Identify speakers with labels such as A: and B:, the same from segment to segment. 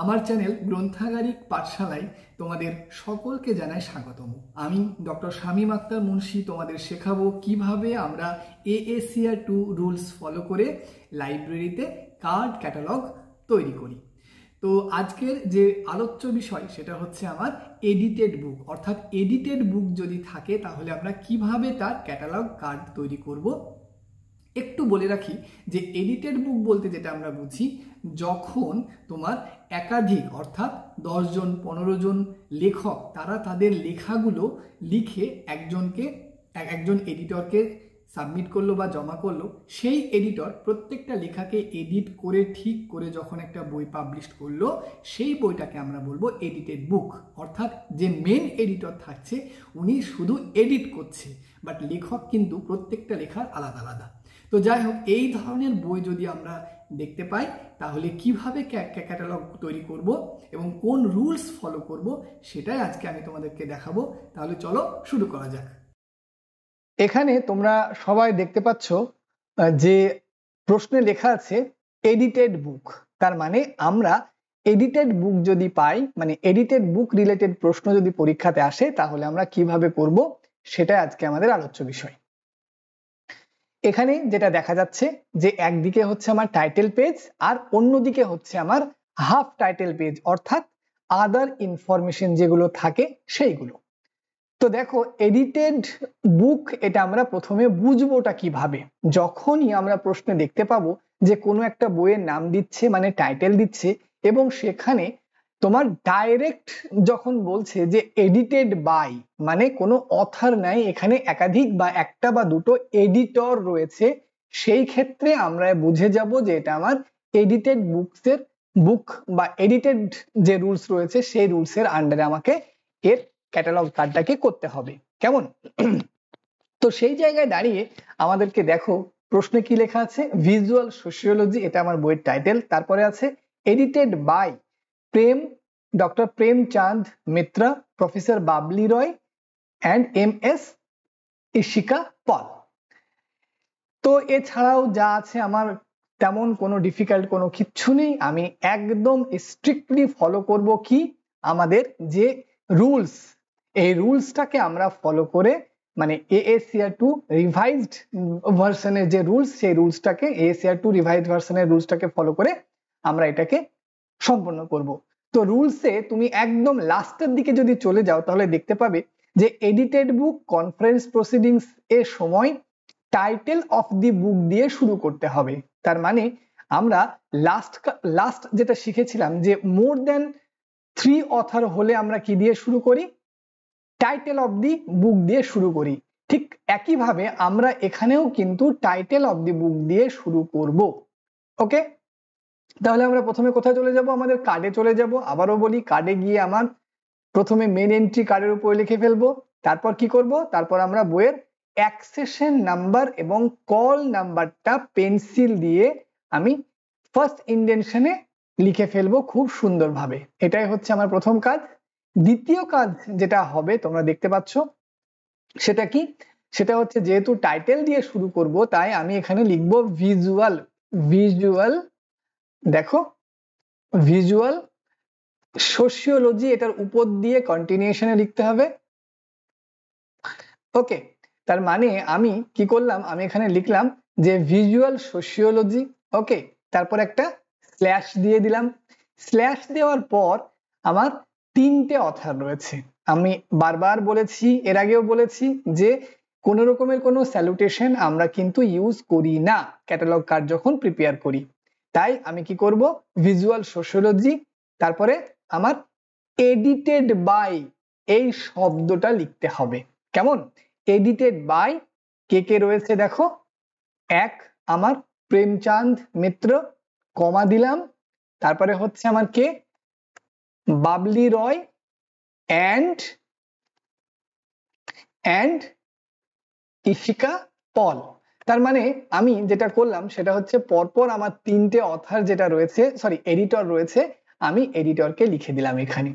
A: আমার চ্যানেল গ্রন্থাগারিক পাঠশালায় তোমাদের সকলকে জানাই স্বাগতম। আমি ডক্টর শামীম আক্তার মুন্সি তোমাদের শেখাবো কিভাবে আমরা AACR 2 রুলস ফলো করে লাইব্রেরিতে কার্ড ক্যাটালগ তৈরি করি। তো আজকের যে আলোচ্য বিষয় সেটা হচ্ছে আমার এডিটেড বুক, অর্থাৎ এডিটেড বুক যদি থাকে তাহলে আমরা কিভাবে তার ক্যাটালগ কার্ড তৈরি করব। একটু বলে রাখি যে এডিটেড বুক বলতে যেটা আমরা বুঝি, যখন তোমার একাধিক অর্থাৎ 10 জন 15 জন লেখক তারা তাদের লেখাগুলো লিখে একজন এডিটরকে সাবমিট করলো বা জমা করলো, সেই এডিটর প্রত্যেকটা লেখাকে এডিট করে ঠিক করে যখন একটা বই পাবলিশ করলো, সেই বইটাকে আমরা বলবো এডিটেড বুক। অর্থাৎ যে মেন এডিটর থাকছে উনি শুধু এডিট করছে, বাট লেখক কিন্তু প্রত্যেকটা লেখার আলাদা আলাদা। তো যাই হোক, এই ধরনের বই যদি আমরা দেখতে পাই তাহলে কিভাবে ক্যাটালগ তৈরি করব এবং কোন রুলস ফলো করব সেটাই আজকে আমি তোমাদেরকে দেখাবো। তাহলে চলো শুরু করা যাক।
B: এখানে তোমরা সবাই দেখতে পাচ্ছ যে প্রশ্নে লেখা আছে এডিটেড বুক। তার মানে আমরা এডিটেড বুক যদি পাই, মানে এডিটেড বুক রিলেটেড প্রশ্ন যদি পরীক্ষাতে আসে, তাহলে আমরা কিভাবে করব সেটাই আজকে আমাদের আলোচ্য বিষয়। এখানে যেটা দেখা যাচ্ছে যে একদিকে হচ্ছে আমার টাইটেল পেজ আর অন্যদিকে হচ্ছে আমার হাফ টাইটেল পেজ, অর্থাৎ আদার ইনফরমেশন যেগুলো থাকে সেইগুলো। তো দেখো, এডিটেড বুক এটা আমরা প্রথমে বুঝবোটা কিভাবে। যখনই আমরা প্রশ্নে দেখতে পাবো যে কোনো একটা বইয়ের নাম দিচ্ছে, মানে টাইটেল দিচ্ছে, এবং সেখানে তোমার ডাইরেক্ট যখন বলছে যে এডিটেড বাই, মানে কোনো অথর নাই, এখানে একাধিক বা একটা বা দুটো এডিটর রয়েছে, সেই ক্ষেত্রে আমরা বুঝে যাব যে এটা আমার এডিটেড বুক বা এডিটেড যে রুলস রয়েছে সেই রুলসের আন্ডারে আমাকে এর ক্যাটালগ কার্ডটাকে করতে হবে। কেমন? তো সেই জায়গায় দাঁড়িয়ে আমাদেরকে দেখো প্রশ্নে কি লেখা আছে, ভিজুয়াল সোশিওলজি, এটা আমার বইয়ের টাইটেল। তারপরে আছে edited by doctor Premchand Mitra, professor Babli Roy and MS Ishika Paul. তো এছাড়াও যা আছে আমার তেমন কোনো ডিফিকাল্ট কোনো কিচ্ছু নেই। আমি একদম স্ট্রিক্টলি ফলো করব কি, আমাদের যে রুলস, এই রুলসটাকে আমরা ফলো করে, মানে AACR 2 রিভাইজড ভার্সনের যে রুলস, সেই রুলসটাকে AACR 2 রিভাইজড ভার্সনের রুলসটাকে ফলো করে আমরা এটাকে সম্পন্ন করব। তো রুলসে তুমি একদম লাস্টের দিকে যদি চলে যাও তাহলে দেখতে পাবে যে এডিটেড বুক কনফারেন্স প্রসিডিংস এর সময় টাইটেল অফ দি বুক দিয়ে শুরু করতে হবে। তার মানে আমরা লাস্ট যেটা শিখেছিলাম যে মোর দেন 3 অথর হলে আমরা কি দিয়ে শুরু করি, টাইটেল অফ দি বুক দিয়ে শুরু করি। ঠিক একইভাবে আমরা এখানেও কিন্তু টাইটেল অফ দি বুক দিয়ে শুরু করব। ওকে, তাহলে আমরা প্রথমে কোথায় চলে যাব, আমাদের কার্ডে চলে যাব। আবারও বলি, কার্ডে গিয়ে আমার প্রথমে মেন এন্ট্রি কার্ডের উপরে লিখে ফেলবো। তারপর কি করব, তারপর আমরা বইয়ের অ্যাক্সেশন নাম্বার এবং কল নাম্বারটা পেন্সিল দিয়ে আমি ফার্স্ট ইন্ডেনশনে লিখে ফেলবো খুব সুন্দরভাবে। এটাই হচ্ছে আমার প্রথম কাজ। দ্বিতীয় কাজ যেটা হবে তোমরা দেখতে পাচ্ছ, সেটা কি, সেটা হচ্ছে যেহেতু টাইটেল দিয়ে শুরু করব তাই আমি এখানে লিখবো ভিজুয়াল দেখো ভিজুয়াল সোশিওলজি, এটার উপর দিয়ে কন্টিনিউশনে লিখতে হবে। ওকে, তার মানে আমি কি করলাম, আমি এখানে লিখলাম যে ভিজুয়াল সোশিওলজি। ওকে, তারপর একটা স্ল্যাশ দিয়ে দিলাম। স্ল্যাশ দেওয়ার পর আমার 3টে অথর রয়েছে। আমি বারবার বলেছি, এর আগেও বলেছি যে কোনো রকমের কোনো স্যালুটেশন আমরা কিন্তু ইউজ করি না ক্যাটালগ কার্ড যখন প্রিপেয়ার করি। তাই আমি কি করব, ভিজুয়াল সোশিওলজি, তারপরে আমার এডিটেড বাই এই শব্দটা লিখতে হবে। কেমন? এডিটেড বাই কে কে রয়েছে দেখো, এক আমার প্রেমচাঁদ মিত্র, কমা দিলাম, তারপরে হচ্ছে আমার কে, বাবলি রয় অ্যান্ড ইশিকা পল। তার মানে আমি যেটা করলাম সেটা হচ্ছে পরপর আমার 3টে অথর যেটা রয়েছে, সরি এডিটর রয়েছে, আমি এডিটরকে লিখে দিলাম এখানে।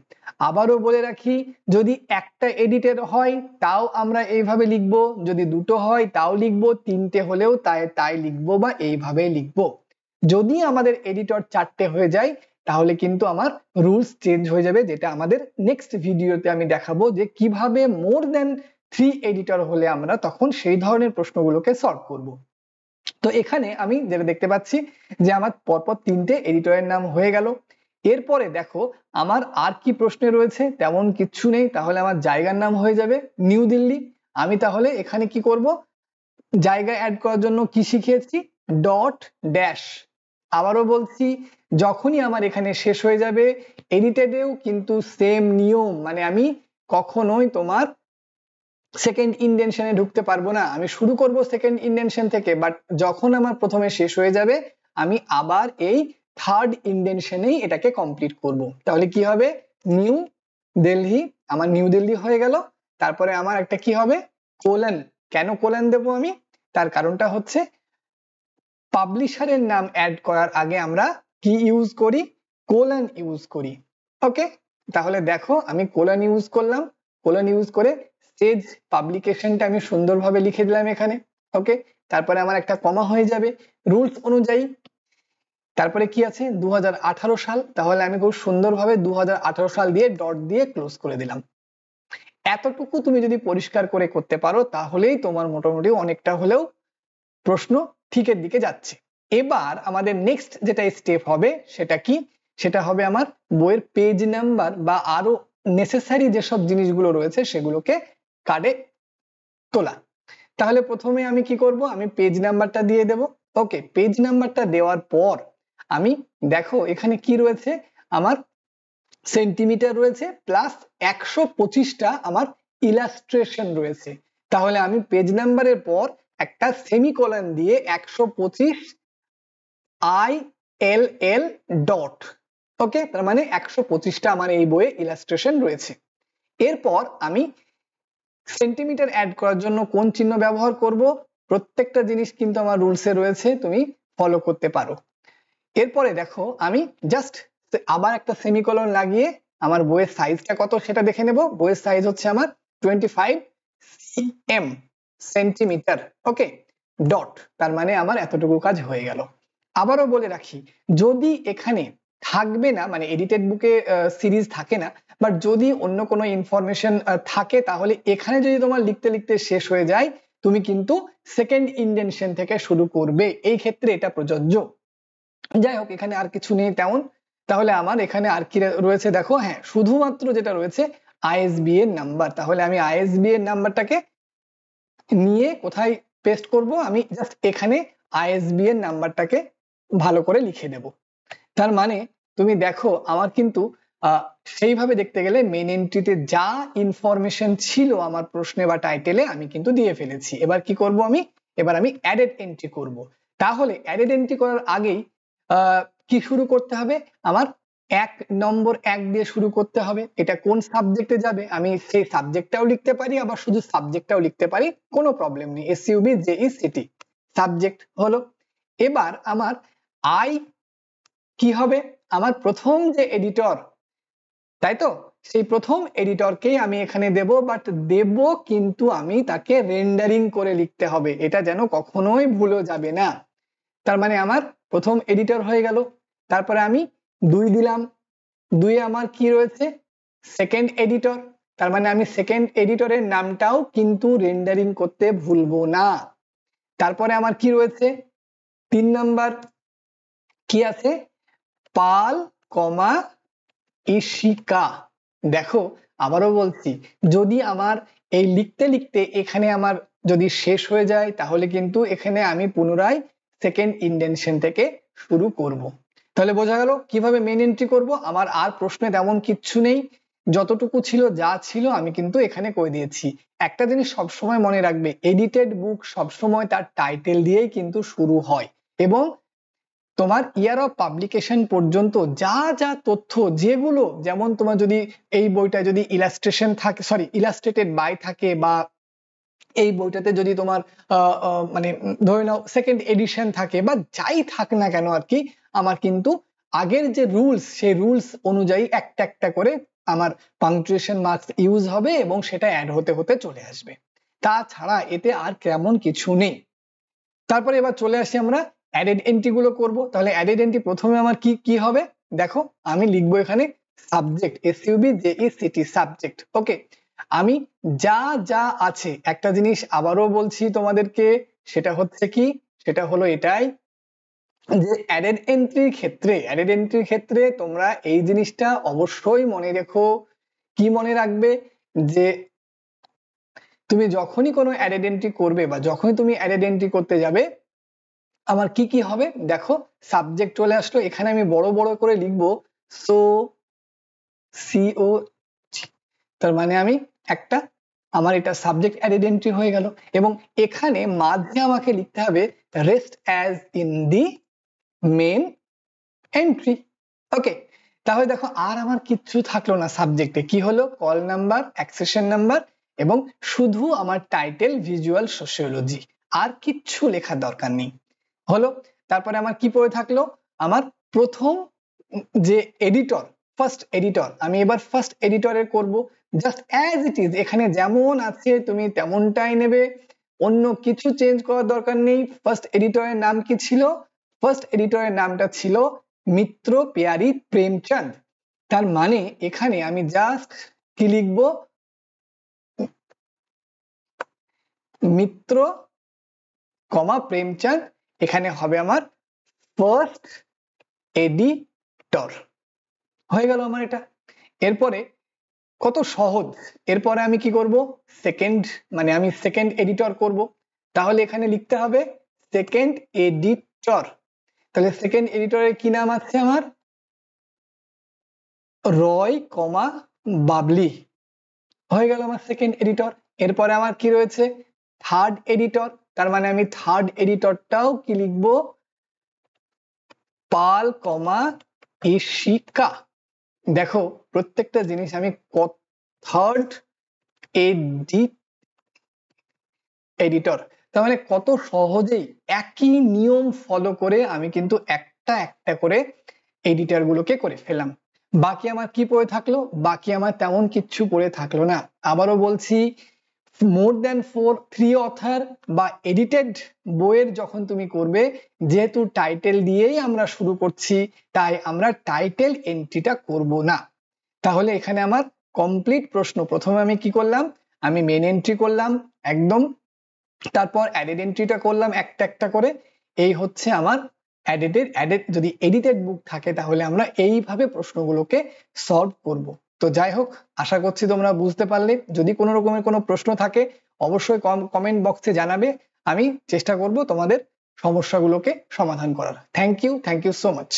B: আবারও বলে রাখি, যদি একটা এডিটর হয় তাও আমরা এইভাবে লিখবো, যদি দুটো হয় তাও লিখবো, 3টে হলেও তাই লিখবো বা এইভাবে লিখবো। যদি আমাদের এডিটর 4টে হয়ে যায় তাহলে কিন্তু আমার রুলস চেঞ্জ হয়ে যাবে, যেটা আমাদের নেক্সট ভিডিওতে আমি দেখাবো যে কিভাবে মোর দেন 3 এডিটর হলে আমরা তখন সেই ধরনের প্রশ্নগুলোকে সলভ করব। তো এখানে আমি যেটা দেখতে পাচ্ছি যে আমার পরপর 3টে এডিটরের নাম হয়ে গেল। এরপরে দেখো আমার আর কি প্রশ্নে রয়েছে, তেমন কিচ্ছু নেই। তাহলে আমার জায়গার নাম হয়ে যাবে নিউ দিল্লি। আমি তাহলে এখানে কি করব, জায়গা অ্যাড করার জন্য কি শিখিয়েছি, ডট ড্যাশ। আবারও বলছি, যখনই আমার এখানে শেষ হয়ে যাবে, এডিটেডেও কিন্তু সেম নিয়ম, মানে আমি কখনোই তোমার সেকেন্ড ইন্ডেনশনে ঢুকতে পারবো না। আমি শুরু করব সেকেন্ড ইন্ডেনশন থেকে, বাট যখন আমার প্রথমে শেষ হয়ে যাবে আমি আবার এই থার্ড ইন্ডেনশনেই এটাকে কমপ্লিট করব। তাহলে কি হবে, নিউ দিল্লি, আমার নিউ দিল্লি হয়ে গেল। তারপরে আমার একটা কি হবে, কোলন। কেন কোলন দেবো আমি, তার কারণটা হচ্ছে পাবলিশারের নাম অ্যাড করার আগে আমরা কি ইউজ করি, কোলন ইউজ করি। ওকে, তাহলে দেখো আমি কোলন ইউজ করলাম, কোলন ইউজ করে স্টেজ পাবলিকেশনটা আমি সুন্দরভাবে লিখে দিলাম এখানে। ওকে, তারপরে আমার একটা কমা হয়ে যাবে রুলস অনুযায়ী। তারপরে কি আছে 2018 সাল, তাহলে আমি খুব সুন্দরভাবে 2018 সাল দিয়ে ডট দিয়ে ক্লোজ করে দিলাম। এতটুকু তুমি যদি পরিষ্কার করে করতে পারো তাহলেই তোমার মোটামুটি অনেকটা হলেও প্রশ্ন ঠিকের দিকে যাচ্ছে। এবার আমাদের নেক্সট যেটা স্টেপ হবে সেটা কি, সেটা হবে আমার বইয়ের পেজ নাম্বার বা আরো নেসেসারি যেসব জিনিসগুলো রয়েছে সেগুলোকে কার্ডে তোলা। তাহলে প্রথমে আমি কি করব, আমি পেজ নাম্বারটা দিয়ে দেব। ওকে, পেজ নাম্বারটা দেওয়ার পর আমি দেখো এখানে কি রয়েছে, আমার সেন্টিমিটার রয়েছে প্লাস 125টা আমার ইলাস্ট্রেশন রয়েছে। তাহলে আমি পেজ নাম্বারের পর একটা সেমিকোলন দিয়ে 125 ILL ডট। ওকে, তার মানে 125টা আমার এই বইয়ে ইলাস্ট্রেশন রয়েছে। এরপর আমি সেন্টিমিটার অ্যাড করার জন্য কোন চিহ্ন ব্যবহার করব, প্রত্যেকটা জিনিস কিন্তু আমার রুলসে রয়েছে, তুমি ফলো করতে পারো। এরপরে দেখো আমি জাস্ট আবার একটা সেমিকোলন লাগিয়ে আমার বইয়ের সাইজটা কত সেটা দেখে নেব। বইয়ের সাইজ হচ্ছে আমার 25 cm সেন্টিমিটার। ওকে, ডট, তার মানে আমার এতটুকু কাজ হয়ে গেল। আবারও বলে রাখি, যদি এখানে থাকবে না, মানে এডিটেড বুকে সিরিজ থাকে না, বাট যদি অন্য কোনো ইনফরমেশন থাকে তাহলে এখানে যদি তোমার লিখতে লিখতে শেষ হয়ে যায় তুমি কিন্তু সেকেন্ড ইন্ডেনশন থেকে শুরু করবে, এই ক্ষেত্রে এটা প্রযোজ্য। যাই হোক, এখানে আর কিছু নেই তেমন। তাহলে আমার এখানে আর কি রয়েছে দেখো, হ্যাঁ শুধুমাত্র যেটা রয়েছে আইএসবি এর নাম্বার। তাহলে আমি আইএসবি এর নাম্বারটাকে নিয়ে কোথায় পেস্ট করব, আমি জাস্ট এখানে আইএসবি এর নাম্বারটাকে ভালো করে লিখে দেব। তার মানে তুমি দেখো আমার কিন্তু সেইভাবে দেখতে গেলে মেন এন্ট্রিতে যা ইনফরমেশন ছিল আমার প্রশ্নে বা টাইটেলে আমি কিন্তু দিয়ে ফেলেছি। এবার কি করব আমি, এবার আমি অ্যাডেড এন্ট্রি করব। তাহলে অ্যাডেড এন্ট্রি করার আগেই কি শুরু করতে হবে, আমার 1 দিয়ে শুরু করতে হবে। এটা কোন সাবজেক্টে যাবে আমি সেই সাবজেক্টটাও লিখতে পারি, আবার শুধু সাবজেক্টটাও লিখতে পারি, কোনো প্রবলেম নেই। এসইউবি জেই সিটি সাবজেক্ট হলো। এবার আমার আই কি হবে, আমার প্রথম যে এডিটর, তাই তো, সেই প্রথম এডিটরকেই আমি এখানে দেব, বাট দেব কিন্তু আমি তাকে রেন্ডারিং করে লিখতে হবে, এটা যেন কখনোই ভুলে যাবে না। তার মানে আমার প্রথম এডিটর হয়ে গেল। তারপরে আমি 2 দিলাম, 2 আমার কি রয়েছে, সেকেন্ড এডিটর। তার মানে আমি সেকেন্ড এডিটরের নামটাও কিন্তু রেন্ডারিং করতে ভুলবো না। তারপরে আমার কি রয়েছে 3 নাম্বার, কি আছে, পাল কমা ইশিকা। দেখো আবারও বলছি, যদি আমার এই লিখতে লিখতে এখানে আমার যদি শেষ হয়ে যায় তাহলে কিন্তু এখানে আমি পুনরায় সেকেন্ড ইন্ডেনশন থেকে শুরু করব। তাহলে বোঝা গেল কিভাবে মেন এন্ট্রি করব। আমার আর প্রশ্নে তেমন কিচ্ছু নেই, যতটুকু ছিল যা ছিল আমি কিন্তু এখানে করে দিয়েছি। একটা জিনিস সবসময় মনে রাখবে, এডিটেড বুক সবসময় তার টাইটেল দিয়েই কিন্তু শুরু হয়, এবং তোমার ইয়ার অফ পাবলিকেশন পর্যন্ত যা যা তথ্য, যেগুলো যেমন তোমার যদি এই বইটা যদি ইলাস্ট্রেশন থাকে, সরি ইলাস্ট্রেটেড বাই থাকে, বা এই বইটাতে যদি তোমার মানে ধরে নাও সেকেন্ড এডিশন থাকে, বা যাই থাক না কেন আর কি, আমার কিন্তু আগের যে রুলস সেই রুলস অনুযায়ী একটা একটা করে আমার পাংচুয়েশন মার্কস ইউজ হবে এবং সেটা অ্যাড হতে হতে চলে আসবে। তাছাড়া এতে আর কেমন কিছু নেই। তারপরে এবার চলে আসি আমরা অ্যাডেড এন্ট্রি গুলো করবো। তাহলে অ্যাডেড এন্ট্রি প্রথমে আমার কি কি হবে, দেখো আমি লিখবো এখানে সাবজেক্ট, SUBJECT সাবজেক্ট। ওকে, আমি যা যা আছে, একটা জিনিস আবারও বলছি তোমাদেরকে, সেটা হচ্ছে কি, সেটা হলো এটাই যে অ্যাডেড এন্ট্রির ক্ষেত্রে তোমরা এই জিনিসটা অবশ্যই মনে রেখো। কি মনে রাখবে, যে তুমি যখনই কোনো অ্যাডেড এন্ট্রি করবে বা যখনই তুমি অ্যাডেড এন্ট্রি করতে যাবে, আমার কি কি হবে দেখো, সাবজেক্ট চলে আসলো, এখানে আমি বড় বড় করে লিখবো সো, CO, তার মানে আমি একটা, আমার এটা সাবজেক্ট অ্যাডেড এন্ট্রি হয়ে গেল। এবং এখানে মাঝে আমাকে লিখতে হবে rest as in the main entry. Okay, তাহলে দেখো আর আমার কিচ্ছু থাকলো না সাবজেক্টে, কি হলো, কল নাম্বার, অ্যাক্সেশন নাম্বার এবং শুধু আমার টাইটেল ভিজুয়াল সোশিওলজি, আর কিচ্ছু লেখার দরকার নেই। হলো, তারপরে আমার কি পড়ে থাকলো, আমার প্রথম যে এডিটর, ফার্স্ট এডিটর, আমি এবার ফার্স্ট এডিটরে করব, জাস্ট অ্যাজ ইট ইজ, এখানে যেমন আছে তুমি তেমনটাই নেবে, অন্য কিছু চেঞ্জ করার দরকার নেই। ফার্স্ট এডিটরের নাম কি ছিল, ফার্স্ট এডিটরের নামটা ছিল মিত্র পেয়ারি প্রেমচন্দ। তার মানে এখানে আমি জাস্ট কি লিখবো, মিত্র কমা প্রেমচন্দ, এখানে হবে আমার ফার্স্ট এডিটর, হয়ে গেল আমার এটা। এরপরে কত সহজ, এরপরে আমি কি করব, সেকেন্ড, মানে আমি সেকেন্ড এডিটর করব, তাহলে এখানে লিখতে হবে সেকেন্ড এডিটর। তাহলে সেকেন্ড এডিটরের কি নাম আছে আমার, রয় কমা বাবলি, হয়ে গেল আমার সেকেন্ড এডিটর। এরপরে আমার কি রয়েছে, থার্ড এডিটর, তার মানে আমি থার্ড এডিটরটাও কি লিখবো, পাল কমা ইশিকা। দেখো প্রত্যেকটা জিনিস আমি থার্ড এডিটর, তার মানে কত সহজেই একই নিয়ম ফলো করে আমি কিন্তু একটা একটা করে এডিটর গুলোকে করে ফেললাম। বাকি আমার কি পড়ে থাকলো, বাকি আমার তেমন কিচ্ছু পড়ে থাকলো না। আবারও বলছি, মোর দ্যান 3 অথার বা এডিটেড বইয়ের যখন তুমি করবে, যেহেতু টাইটেল দিয়েই আমরা শুরু করছি, তাই আমরা টাইটেল এন্ট্রিটা করব না। তাহলে এখানে আমার কমপ্লিট প্রশ্ন, প্রথমে আমি কি করলাম, আমি মেন এন্ট্রি করলাম একদম, তারপর অ্যাডেড এন্ট্রিটা করলাম একটা একটা করে, এই হচ্ছে আমার অ্যাডেড, যদি এডিটেড বুক থাকে তাহলে আমরা এইভাবে প্রশ্নগুলোকে সলভ করব। তো যাই হোক, আশা করছি তোমরা বুঝতে পারলে। যদি কোনো রকমের কোনো প্রশ্ন থাকে অবশ্যই কমেন্ট বক্সে জানাবে, আমি চেষ্টা করব তোমাদের সমস্যাগুলোকে সমাধান করার। Thank you so much.